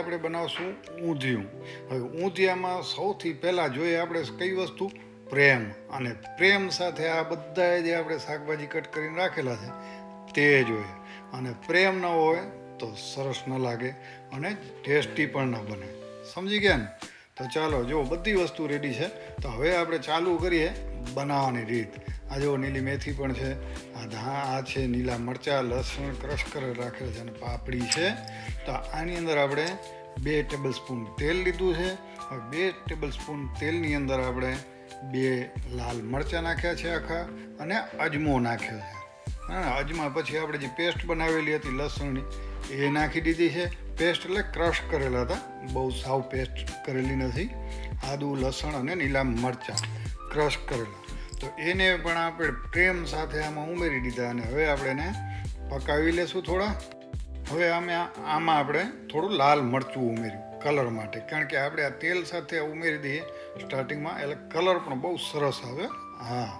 આપણે બનાવશું ઊંધિયું. હવે ઊંધિયામાં સૌથી પહેલાં જોઈએ આપણે કઈ વસ્તુ, પ્રેમ. અને પ્રેમ સાથે આ બધા જે આપણે શાકભાજી કટ કરીને રાખેલા છે તે જોઈએ. અને પ્રેમ ન હોય તો સરસ ન લાગે અને ટેસ્ટી પણ ન બને. સમજી ગયા ને? તો ચાલો, જો બધી વસ્તુ રેડી છે તો હવે આપણે ચાલુ કરીએ બનાવવાની રીત. આ જો લીલી મેથી પણ છે, આ છે લીલા મરચાં, લસણ ક્રશ કરી રાખેલ છે અને પાપડી છે. તો આની અંદર આપણે 2 ટેબલ સ્પૂન તેલ લીધું છે. હવે 2 ટેબલ સ્પૂન તેલની અંદર આપણે 2 લાલ મરચાં નાખ્યા છે આખા અને અજમો નાખ્યો છે. હા, અજમા પછી આપણે જે પેસ્ટ બનાવેલી હતી લસણની એ નાખી દીધી છે. પેસ્ટ એટલે ક્રશ કરેલા હતા, બહુ સાવ પેસ્ટ કરેલી નથી. આદું, લસણ અને લીલા મરચાં ક્રશ કરેલા. તો એને પણ આપણે પ્રેમ સાથે આમાં ઉમેરી દીધા અને હવે આપણે એને પકાવી લેશું થોડા. હવે આમાં આપણે થોડું લાલ મરચું ઉમેર્યું કલર માટે, કારણ કે આપણે આ તેલ સાથે ઉમેરી દઈએ સ્ટાર્ટિંગમાં એટલે કલર પણ બહુ સરસ આવે. હા,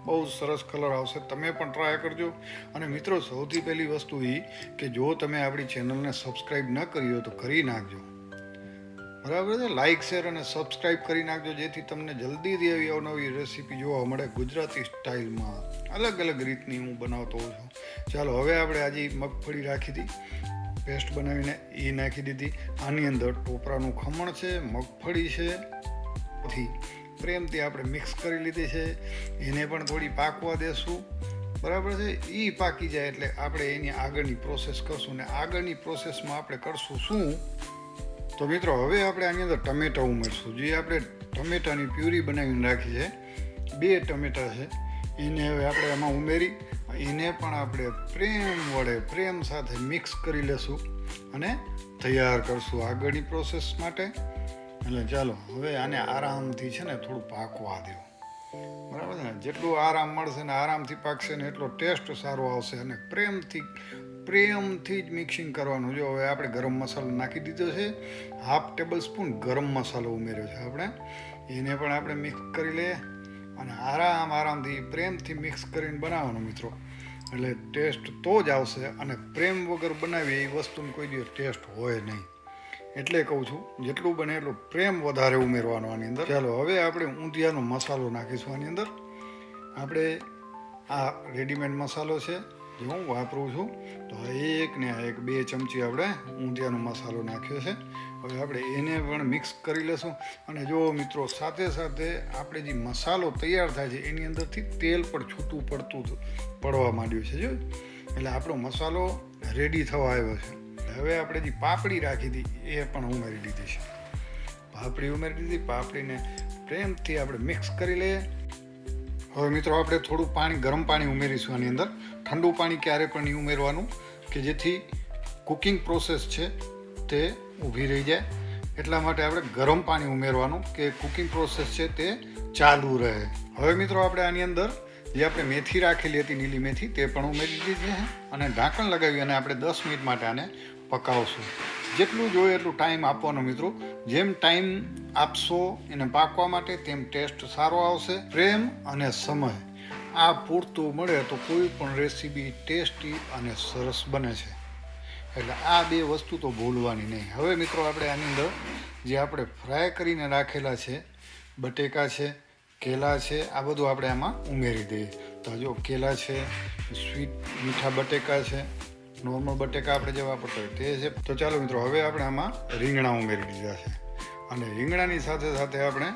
બહુ સરસ કલર આવશે. તમે પણ ટ્રાય કરજો. અને મિત્રો, સૌથી પહેલી વસ્તુ એ કે જો તમે આપણી ચેનલને સબસ્ક્રાઈબ ન કરી હોય તો કરી નાખજો. બરાબર છે? લાઇક, શેર અને સબસ્ક્રાઈબ કરી નાખજો, જેથી તમને જલ્દીથી એવી અવનવી રેસીપી જોવા મળે. ગુજરાતી સ્ટાઇલમાં અલગ અલગ રીતની હું બનાવતો હોઉં છું. ચાલો, હવે આપણે આજે મગફળી રાખી હતી પેસ્ટ બનાવીને, એ નાખી દીધી. આની અંદર ટોપરાનું ખમણ છે, મગફળી છે, પછી પ્રેમથી આપણે મિક્સ કરી લીધી છે. એને પણ થોડી પાકવા દેશું. બરાબર છે? એ પાકી જાય એટલે આપણે એની આગળની પ્રોસેસ કરશું. ને આગળની પ્રોસેસમાં આપણે કરશું શું? તો મિત્રો, હવે આપણે આની અંદર ટમેટા ઉમેરશું. જે આપણે ટમેટાની પ્યુરી બનાવીને રાખી છે, 2 ટમેટા છે, એને હવે આપણે આમાં ઉમેરી એને પણ આપણે પ્રેમ સાથે મિક્સ કરી લેશું અને તૈયાર કરશું આગળની પ્રોસેસ માટે. એટલે ચાલો, હવે આને આરામથી છે ને થોડું પાકવા દો. બરાબર છે ને? જેટલું આરામ મળશે ને આરામથી પાકશે ને એટલો ટેસ્ટ સારો આવશે. અને પ્રેમથી જ મિક્સિંગ કરવાનું. જો હવે આપણે ગરમ મસાલો નાખી દીધો છે, 1/2 ટેબલ સ્પૂન ગરમ મસાલો ઉમેર્યો છે આપણે. એને પણ આપણે મિક્સ કરી લઈએ અને આરામથી પ્રેમથી મિક્સ કરીને બનાવવાનું મિત્રો. એટલે ટેસ્ટ તો જ આવશે. અને પ્રેમ વગર બનાવીએ એ વસ્તુનો કોઈ દિવસ ટેસ્ટ હોય નહીં. એટલે કહું છું, જેટલું બને એટલું પ્રેમ વધારે ઉમેરવાનો આની અંદર. ચાલો, હવે આપણે ઊંધિયાનો મસાલો નાખીશું આની અંદર. આપણે આ રેડીમેડ મસાલો છે જે હું વાપરું છું. તો એક 2 ચમચી આપણે ઊંધિયાનો મસાલો નાખ્યો છે. હવે આપણે એને પણ મિક્સ કરી લેશું. અને જો મિત્રો, સાથે સાથે આપણે જે મસાલો તૈયાર થાય છે એની અંદરથી તેલ પણ છૂટું પડવા માંડ્યું છે. જો, એટલે આપણો મસાલો રેડી થવા આવ્યો છે. હવે આપણે જે પાપડી રાખી હતી એ પણ ઉમેરી દીધી છે. પાપડીને પ્રેમથી આપણે મિક્સ કરી લઈએ. હવે મિત્રો, આપણે થોડું ગરમ પાણી ઉમેરીશું આની અંદર. ઠંડુ પાણી ક્યારે પણ નહીં ઉમેરવાનું, કે જેથી કુકિંગ પ્રોસેસ છે તે ઊભી રહી જાય. એટલા માટે આપણે ગરમ પાણી ઉમેરવાનું કે કુકિંગ પ્રોસેસ છે તે ચાલુ રહે. હવે મિત્રો, આપણે આની અંદર જે આપણે મેથી રાખેલી હતી, લીલી મેથી, તે પણ ઉમેરી દીધી છે. અને ઢાંકણ લગાવી અને આપણે 10 મિનિટ માટે આને પકાવશું. જેટલું જોઈએ એટલું ટાઈમ આપવાનો મિત્રો. જેમ ટાઈમ આપશો એને પાકવા માટે તેમ ટેસ્ટ સારો આવશે. પ્રેમ અને સમય આ પૂરતું મળે તો કોઈ પણ રેસીપી ટેસ્ટી અને સરસ બને છે. એટલે આ 2 વસ્તુ તો ભૂલવાની નહીં. હવે મિત્રો, આપણે આની અંદર જે આપણે ફ્રાય કરીને રાખેલા છે બટેકા છે, કેલા છે, આ બધું આપણે આમાં ઉમેરી દઈએ. તો જો કેલા છે, સ્વીટ મીઠા બટેકા છે, નોર્મલ બટેકા આપણે જે વાપરતા હોય તે છે. તો ચાલો મિત્રો, હવે આપણે આમાં રીંગણા ઉમેરી દીધા છે. અને રીંગણાની સાથે સાથે આપણે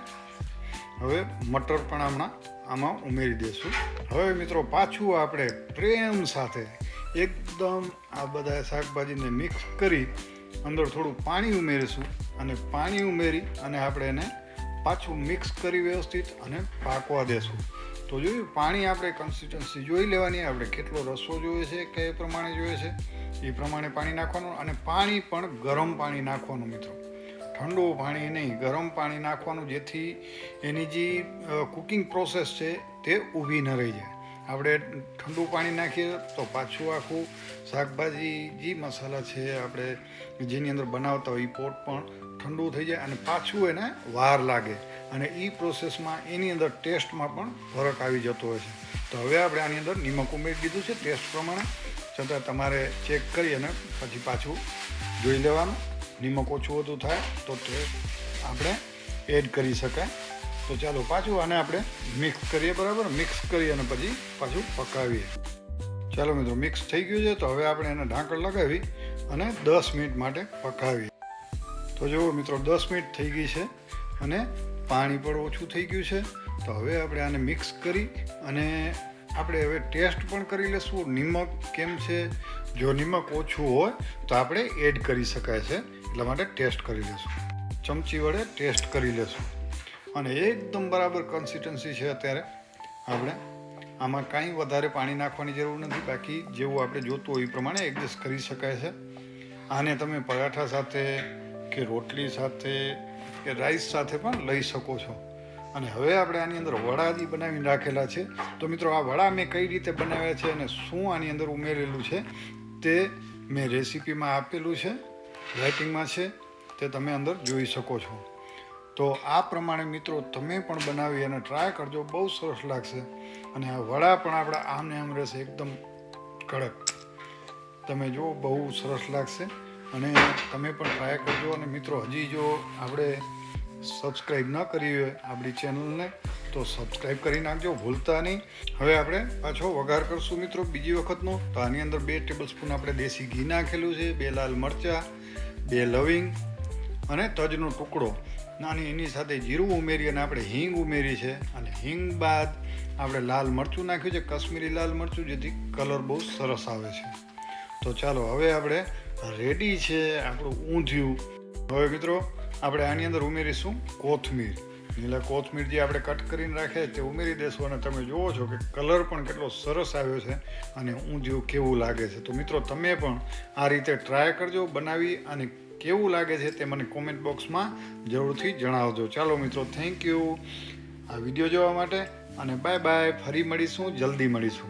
હવે મટર પણ આમાં ઉમેરી દઈશું. હવે મિત્રો, પાછું આપણે પ્રેમ સાથે એકદમ આ બધા શાકભાજીને મિક્સ કરી અંદર થોડું પાણી ઉમેરીશું. અને પાણી ઉમેરી અને આપણે એને પાછું મિક્સ કરી વ્યવસ્થિત અને પાકવા દેશું. તો જોયું, પાણી આપણે કન્સિસ્ટન્સી જોઈ લેવાની. આપણે કેટલો રસો જોઈએ છે, કઈ પ્રમાણે જોઈએ છે એ પ્રમાણે પાણી નાખવાનું. અને પાણી પણ ગરમ પાણી નાખવાનું મિત્રો, ઠંડુ પાણી નહીં, ગરમ પાણી નાખવાનું, જેથી એની જે કુકિંગ પ્રોસેસ છે તે ઊભી ન રહી જાય. આપણે ઠંડુ પાણી નાખીએ તો પાછું આખું શાકભાજી જે મસાલા છે આપણે જેની અંદર બનાવતા હોય એ પોટ પણ ઠંડુ થઈ જાય અને પાછું એને વાર લાગે. અને એ પ્રોસેસમાં એની અંદર ટેસ્ટમાં પણ ફરક આવી જતો હોય છે. તો હવે આપણે આની અંદર નિમક ઉમેરી દીધું છે ટેસ્ટ પ્રમાણે. છતાં તમારે ચેક કરી અને પછી પાછું જોઈ લેવાનું. નિમક ઓછું વધુ થાય તો તે આપણે એડ કરી શકાય. તો ચાલો પાછું આને આપણે મિક્સ કરીએ, બરાબર. મિક્સ કરી અને પછી પાછું પકાવીએ. ચાલો મિત્રો, મિક્સ થઈ ગયું છે. તો હવે આપણે એને ઢાંકણ લગાવી અને 10 મિનિટ માટે પકાવીએ. તો જુઓ મિત્રો, 10 મિનિટ થઈ ગઈ છે અને પાણી પણ ઓછું થઈ ગયું છે. તો હવે આપણે આને મિક્સ કરી અને આપણે હવે ટેસ્ટ પણ કરી લઈશું નિમક કેમ છે. જો નિમક ઓછું હોય તો આપણે એડ કરી શકાય છે, એટલા માટે ટેસ્ટ કરી લઈશું. ચમચી વડે ટેસ્ટ કરી લઈશું અને એકદમ બરાબર કન્સિસ્ટન્સી છે. અત્યારે આપણે આમાં કાંઈ વધારે પાણી નાખવાની જરૂર નથી. બાકી જેવું આપણે જોતું હોય એ પ્રમાણે એડજસ્ટ કરી શકાય છે. આને તમે પરાઠા સાથે કે રોટલી સાથે કે રાઈસ સાથે પણ લઈ શકો છો. અને હવે આપણે આની અંદર વડા જે બનાવીને રાખેલા છે. તો મિત્રો, આ વડા મેં કઈ રીતે બનાવ્યા છે અને શું આની અંદર ઉમેરેલું છે તે મેં રેસીપીમાં આપેલું છે, રાઇટિંગમાં છે, તે તમે અંદર જોઈ શકો છો. તો આ પ્રમાણે મિત્રો તમે પણ બનાવી અને ટ્રાય કરજો, બહુ સરસ લાગશે. અને આ વડા પણ આપણા આમને આમ રહેશે, એકદમ કડક. તમે જુઓ, બહુ સરસ લાગશે અને તમે પણ ટ્રાય કરજો. અને મિત્રો, હજી જો આપણે સબસ્ક્રાઈબ ન કરી હોય આપણી ચેનલને તો સબસ્ક્રાઈબ કરી નાખજો, ભૂલતા નહીં. હવે આપણે પાછો વઘાર કરશું મિત્રો બીજી વખતનો. તો આની અંદર 2 ટેબલસ્પૂન આપણે દેશી ઘી નાખેલું છે, 2 લાલ મરચાં, 2 લવિંગ અને તજનો ટુકડો નાની, એની સાથે જીરું ઉમેરી અને આપણે હિંગ ઉમેરી છે. અને હિંગ બાદ આપણે લાલ મરચું નાખ્યું છે, કશ્મીરી લાલ મરચું, જેથી કલર બહુ સરસ આવે છે. તો ચાલો, હવે આપણે રેડી છે આપણું ઊંધિયું. હવે મિત્રો, આપણે આની અંદર ઉમેરીશું કોથમીર. લીલા કોથમીર જે આપણે કટ કરીને રાખે તે ઉમેરી દેશું. અને તમે જુઓ છો કે કલર પણ કેટલો સરસ આવ્યો છે અને ઊંધિયું કેવું લાગે છે. તો મિત્રો, તમે પણ આ રીતે ટ્રાય કરજો બનાવી અને કેવું લાગે છે તે મને કોમેન્ટ બોક્સમાં જરૂરથી જણાવજો. ચાલો મિત્રો, થેન્ક યુ આ વિડીયો જોવા માટે અને બાય બાય. ફરી મળીશું, જલ્દી મળીશું.